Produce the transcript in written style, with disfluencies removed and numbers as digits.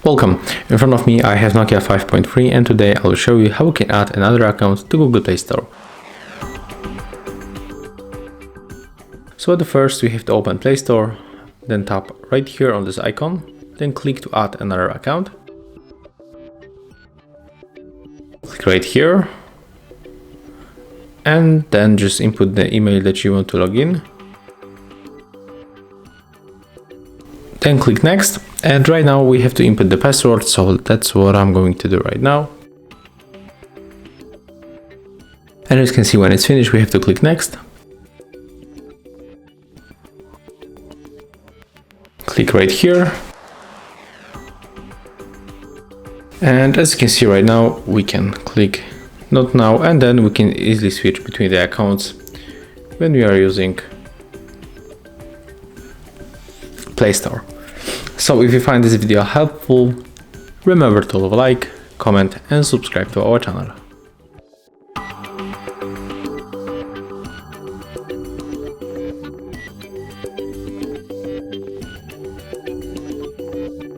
Welcome. In front of me I have Nokia 5.3 and today I will show you how you can add another account to Google Play Store. So at the first we have to open Play Store, then tap right here on this icon, then click to add another account. Click right here and then just input the email that you want to log in. Then click next, and right now we have to input the password, so that's what I'm going to do right now. And as you can see, when it's finished we have to click next. Click right here. And as you can see right now, we can click not now, and then we can easily switch between the accounts when we are using Play Store. So if you find this video helpful, remember to leave a like, comment and subscribe to our channel.